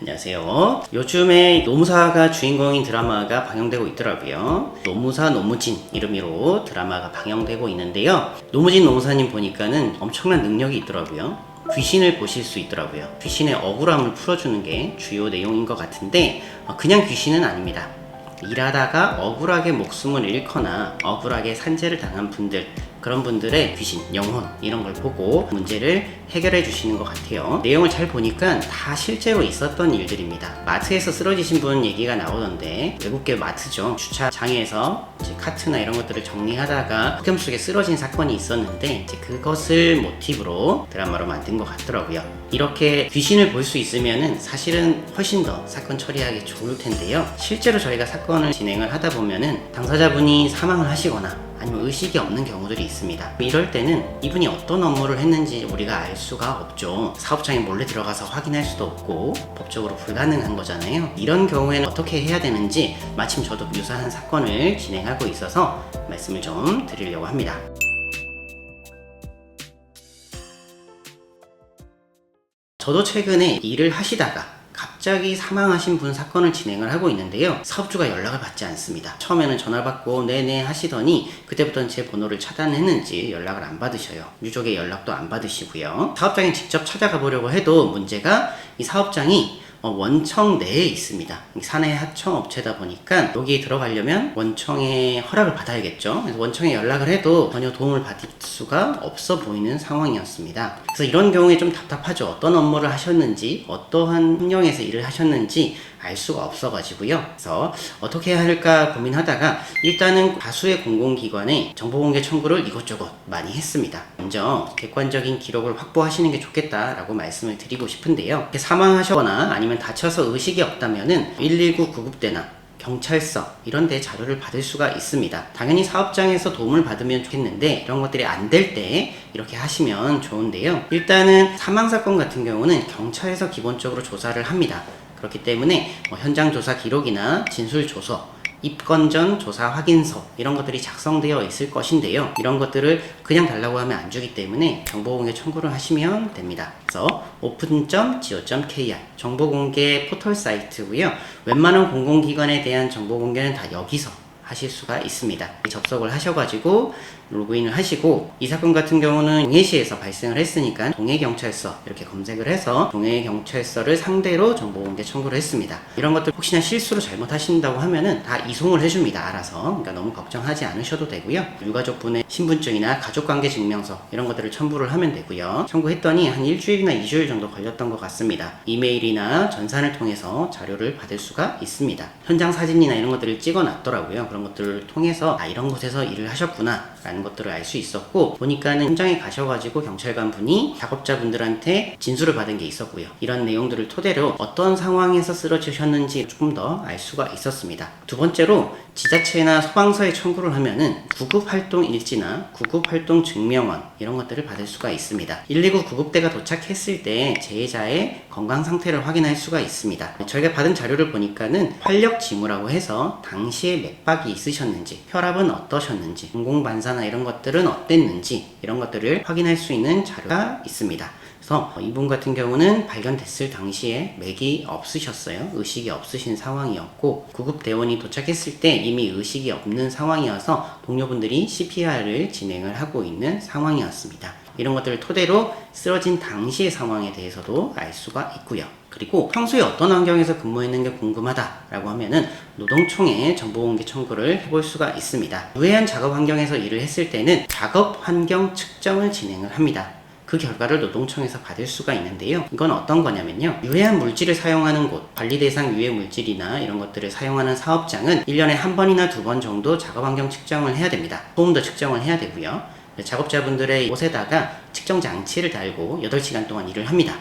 안녕하세요. 요즘에 노무사가 주인공인 드라마가 방영되고 있더라고요. 노무사 노무진 이름으로 드라마가 방영되고 있는데요. 노무진 노무사님 보니까는 엄청난 능력이 있더라고요. 귀신을 보실 수 있더라고요. 귀신의 억울함을 풀어주는 게 주요 내용인 것 같은데 그냥 귀신은 아닙니다. 일하다가 억울하게 목숨을 잃거나 억울하게 산재를 당한 분들, 그런 분들의 귀신, 영혼 이런 걸 보고 문제를 해결해 주시는 것 같아요. 내용을 잘 보니까 다 실제로 있었던 일들입니다. 마트에서 쓰러지신 분 얘기가 나오던데, 외국계 마트죠. 주차장에서 이제 카트나 이런 것들을 정리하다가 폭염 속에 쓰러진 사건이 있었는데, 이제 그것을 모티브로 드라마로 만든 것 같더라고요. 이렇게 귀신을 볼 수 있으면은 사실은 훨씬 더 사건 처리하기 좋을 텐데요. 실제로 저희가 사건을 진행을 하다 보면은 당사자분이 사망을 하시거나 아니면 의식이 없는 경우들이 있습니다. 이럴 때는 이분이 어떤 업무를 했는지 우리가 알 수가 없죠. 사업장에 몰래 들어가서 확인할 수도 없고 법적으로 불가능한 거잖아요. 이런 경우에는 어떻게 해야 되는지 마침 저도 유사한 사건을 진행하고 있어서 말씀을 좀 드리려고 합니다. 저도 최근에 일을 하시다가 갑자기 사망하신 분 사건을 진행을 하고 있는데요. 사업주가 연락을 받지 않습니다. 처음에는 전화를 받고 네네 하시더니 그때부터는 제 번호를 차단했는지 연락을 안 받으셔요. 유족의 연락도 안 받으시고요. 사업장에 직접 찾아가 보려고 해도 문제가 이 사업장이 원청 내에 있습니다. 사내 하청 업체다 보니까 여기에 들어가려면 원청의 허락을 받아야겠죠. 그래서 원청에 연락을 해도 전혀 도움을 받을 수가 없어 보이는 상황이었습니다. 그래서 이런 경우에 좀 답답하죠. 어떤 업무를 하셨는지, 어떠한 환경에서 일을 하셨는지 알 수가 없어가지고요. 그래서 어떻게 해야 할까 고민하다가 일단은 다수의 공공기관에 정보공개 청구를 이것저것 많이 했습니다. 먼저 객관적인 기록을 확보하시는 게 좋겠다라고 말씀을 드리고 싶은데요. 이렇게 사망하셨거나 아니면 다쳐서 의식이 없다면은 119 구급대나 경찰서 이런 데 자료를 받을 수가 있습니다. 당연히 사업장에서 도움을 받으면 좋겠는데 이런 것들이 안 될 때 이렇게 하시면 좋은데요. 일단은 사망사건 같은 경우는 경찰에서 기본적으로 조사를 합니다. 그렇기 때문에 현장 조사 기록이나 진술 조서, 입건 전 조사 확인서 이런 것들이 작성되어 있을 것인데요. 이런 것들을 그냥 달라고 하면 안 주기 때문에 정보공개 청구를 하시면 됩니다. 그래서 open.go.kr 정보공개 포털 사이트고요. 웬만한 공공기관에 대한 정보공개는 다 여기서 하실 수가 있습니다. 접속을 하셔가지고 로그인을 하시고, 이 사건 같은 경우는 동해시에서 발생을 했으니까 동해경찰서 이렇게 검색을 해서 동해경찰서를 상대로 정보공개 청구를 했습니다. 이런 것들 혹시나 실수로 잘못하신다고 하면은 다 이송을 해줍니다. 알아서. 그러니까 너무 걱정하지 않으셔도 되고요. 유가족분의 신분증이나 가족관계증명서 이런 것들을 첨부를 하면 되고요. 청구했더니 한 일주일이나 2주일 정도 걸렸던 것 같습니다. 이메일이나 전산을 통해서 자료를 받을 수가 있습니다. 현장 사진이나 이런 것들을 찍어 놨더라고요. 그런 것들을 통해서 이런 곳에서 일을 하셨구나 라는 것들을 알 수 있었고, 보니까는 현장에 가셔가지고 경찰관 분이 작업자분들한테 진술을 받은 게 있었고요. 이런 내용들을 토대로 어떤 상황에서 쓰러지셨는지 조금 더 알 수가 있었습니다. 두 번째로 지자체나 소방서에 청구를 하면은 구급활동 일지나 구급활동 증명원 이런 것들을 받을 수가 있습니다. 119 구급대가 도착했을 때 재해자의 건강 상태를 확인할 수가 있습니다. 저희가 받은 자료를 보니까는 활력지무라고 해서 당시에 맥박이 있으셨는지, 혈압은 어떠셨는지, 공공반사나 이런 것들은 어땠는지 이런 것들을 확인할 수 있는 자료가 있습니다. 그래서 이분 같은 경우는 발견됐을 당시에 맥이 없으셨어요. 의식이 없으신 상황이었고, 구급대원이 도착했을 때 이미 의식이 없는 상황이어서 동료분들이 CPR을 진행을 하고 있는 상황이었습니다. 이런 것들을 토대로 쓰러진 당시의 상황에 대해서도 알 수가 있고요. 그리고 평소에 어떤 환경에서 근무했는 게 궁금하다라고 하면은 노동청에 정보공개 청구를 해볼 수가 있습니다. 유해한 작업 환경에서 일을 했을 때는 작업 환경 측정을 진행을 합니다. 그 결과를 노동청에서 받을 수가 있는데요. 이건 어떤 거냐면요. 유해한 물질을 사용하는 곳, 관리 대상 유해 물질이나 이런 것들을 사용하는 사업장은 1년에 한 번이나 2번 정도 작업 환경 측정을 해야 됩니다. 소음도 측정을 해야 되고요. 작업자분들의 옷에다가 측정 장치를 달고 8시간 동안 일을 합니다.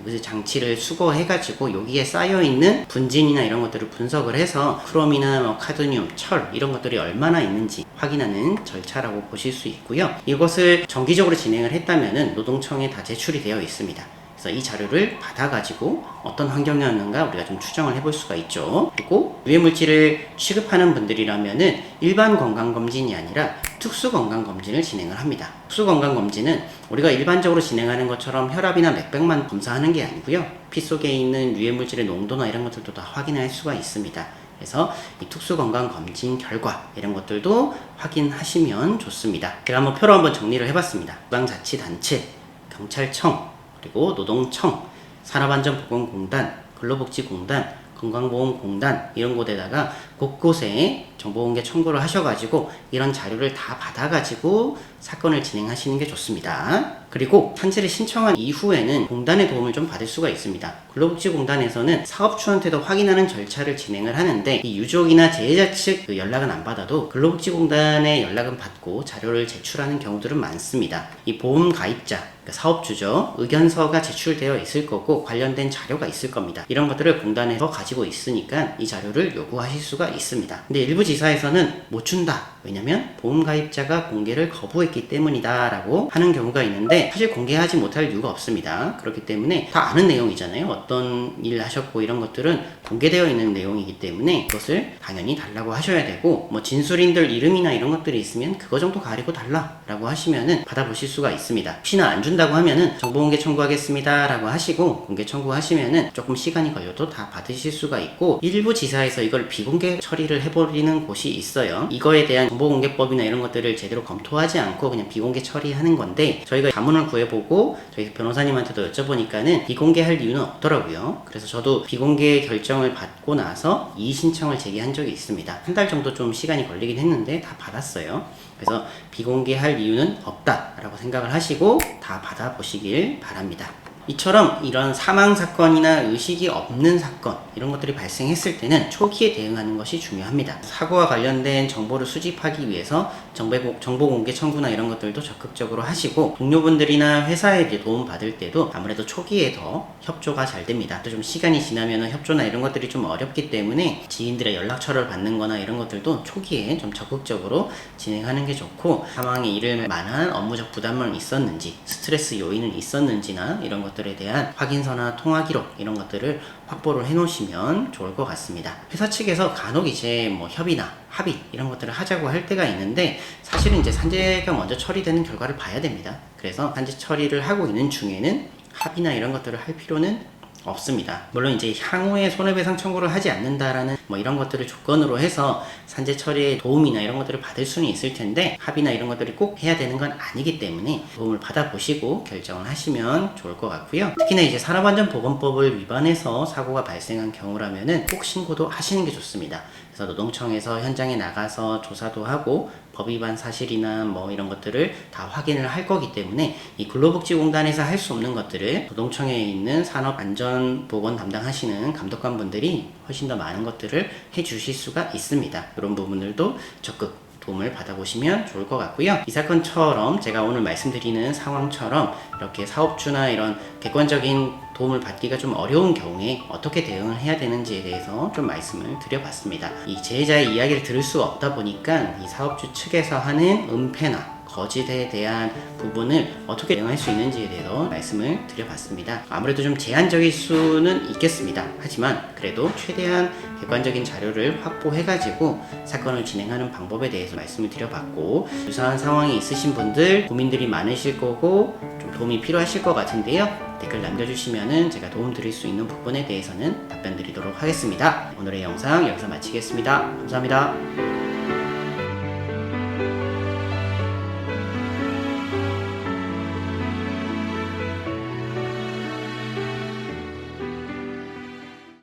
그 장치를 수거해가지고 여기에 쌓여있는 분진이나 이런 것들을 분석을 해서 크롬이나 카드뮴, 철 이런 것들이 얼마나 있는지 확인하는 절차라고 보실 수 있고요. 이것을 정기적으로 진행을 했다면 노동청에 다 제출이 되어 있습니다. 그래서 이 자료를 받아가지고 어떤 환경이었는가 우리가 좀 추정을 해볼 수가 있죠. 그리고 유해물질을 취급하는 분들이라면은 일반 건강검진이 아니라 특수건강검진을 진행을 합니다. 특수건강검진은 우리가 일반적으로 진행하는 것처럼 혈압이나 맥박만 검사하는 게 아니고요. 피 속에 있는 유해물질의 농도나 이런 것들도 다 확인할 수가 있습니다. 그래서 이 특수건강검진 결과 이런 것들도 확인하시면 좋습니다. 제가 한번 표로 한번 정리를 해봤습니다. 지방자치단체, 경찰청, 그리고 노동청, 산업안전보건공단, 근로복지공단, 건강보험공단 이런 곳에다가 곳곳에 정보공개 청구를 하셔가지고 이런 자료를 다 받아가지고 사건을 진행하시는 게 좋습니다. 그리고 산재를 신청한 이후에는 공단의 도움을 좀 받을 수가 있습니다. 근로복지공단에서는 사업주한테도 확인하는 절차를 진행을 하는데 이 유족이나 재해자 측 연락은 안 받아도 근로복지공단의 연락은 받고 자료를 제출하는 경우들은 많습니다. 이 보험 가입자, 그러니까 사업주죠. 의견서가 제출되어 있을 거고 관련된 자료가 있을 겁니다. 이런 것들을 공단에서 가지고 있으니까 이 자료를 요구하실 수가 있습니다. 근데 일부 지사에서는 못 준다. 왜냐면 보험 가입자가 공개를 거부했기 때문이다 라고 하는 경우가 있는데 사실 공개하지 못할 이유가 없습니다. 그렇기 때문에 다 아는 내용이잖아요. 어떤 일 하셨고 이런 것들은 공개되어 있는 내용이기 때문에 그것을 당연히 달라고 하셔야 되고 뭐 진술인들 이름이나 이런 것들이 있으면 그거 정도 가리고 달라 라고 하시면은 받아보실 수가 있습니다. 혹시나 안 준다고 하면은 정보공개 청구하겠습니다 라고 하시고 공개 청구하시면은 조금 시간이 걸려도 다 받으실 수가 있고 일부 지사에서 이걸 비공개 처리를 해버리는 곳이 있어요. 이거에 대한 정보공개법이나 이런 것들을 제대로 검토하지 않고 그냥 비공개 처리하는 건데 저희가 자문을 구해보고 저희 변호사님한테도 여쭤보니까는 비공개할 이유는 없더라고요. 그래서 저도 비공개 결정을 받고 나서 이의 신청을 제기한 적이 있습니다. 한 달 정도 좀 시간이 걸리긴 했는데 다 받았어요. 그래서 비공개할 이유는 없다라고 생각을 하시고 다 받아보시길 바랍니다. 이처럼 이런 사망 사건이나 의식이 없는 사건 이런 것들이 발생했을 때는 초기에 대응하는 것이 중요합니다. 사고와 관련된 정보를 수집하기 위해서 정보 공개 청구나 이런 것들도 적극적으로 하시고 동료분들이나 회사에게 도움 받을 때도 아무래도 초기에 더 협조가 잘 됩니다. 또 좀 시간이 지나면 협조나 이런 것들이 좀 어렵기 때문에 지인들의 연락처를 받는 거나 이런 것들도 초기에 좀 적극적으로 진행하는 게 좋고 사망에 이를 만한 업무적 부담은 있었는지 스트레스 요인은 있었는지나 이런 것들에 대한 확인서나 통화 기록 이런 것들을 확보를 해 놓으시면 좋을 것 같습니다. 회사 측에서 간혹 이제 뭐 협의나 합의 이런 것들을 하자고 할 때가 있는데 사실은 이제 산재가 먼저 처리되는 결과를 봐야 됩니다. 그래서 산재 처리를 하고 있는 중에는 합의나 이런 것들을 할 필요는 없습니다. 물론 이제 향후에 손해배상 청구를 하지 않는다라는 뭐 이런 것들을 조건으로 해서 산재 처리에 도움이나 이런 것들을 받을 수는 있을 텐데 합의나 이런 것들이 꼭 해야 되는 건 아니기 때문에 도움을 받아보시고 결정을 하시면 좋을 것 같고요. 특히나 이제 산업안전보건법을 위반해서 사고가 발생한 경우라면은 꼭 신고도 하시는 게 좋습니다. 그래서 노동청에서 현장에 나가서 조사도 하고 법 위반 사실이나 뭐 이런 것들을 다 확인을 할 거기 때문에 이 근로복지공단에서 할 수 없는 것들을 노동청에 있는 산업안전보건 담당하시는 감독관분들이 훨씬 더 많은 것들을 해주실 수가 있습니다. 이런 부분들도 적극 도움을 받아보시면 좋을 것 같고요. 이 사건처럼 제가 오늘 말씀드리는 상황처럼 이렇게 사업주나 이런 객관적인 도움을 받기가 좀 어려운 경우에 어떻게 대응을 해야 되는지에 대해서 좀 말씀을 드려봤습니다. 이 재해자의 이야기를 들을 수가 없다 보니까 이 사업주 측에서 하는 은폐나 거짓에 대한 부분을 어떻게 대응할 수 있는지에 대해서 말씀을 드려봤습니다. 아무래도 좀 제한적일 수는 있겠습니다. 하지만 그래도 최대한 객관적인 자료를 확보해가지고 사건을 진행하는 방법에 대해서 말씀을 드려봤고 유사한 상황이 있으신 분들 고민들이 많으실 거고 좀 도움이 필요하실 것 같은데요. 댓글 남겨주시면은 제가 도움 드릴 수 있는 부분에 대해서는 답변 드리도록 하겠습니다. 오늘의 영상 여기서 마치겠습니다. 감사합니다.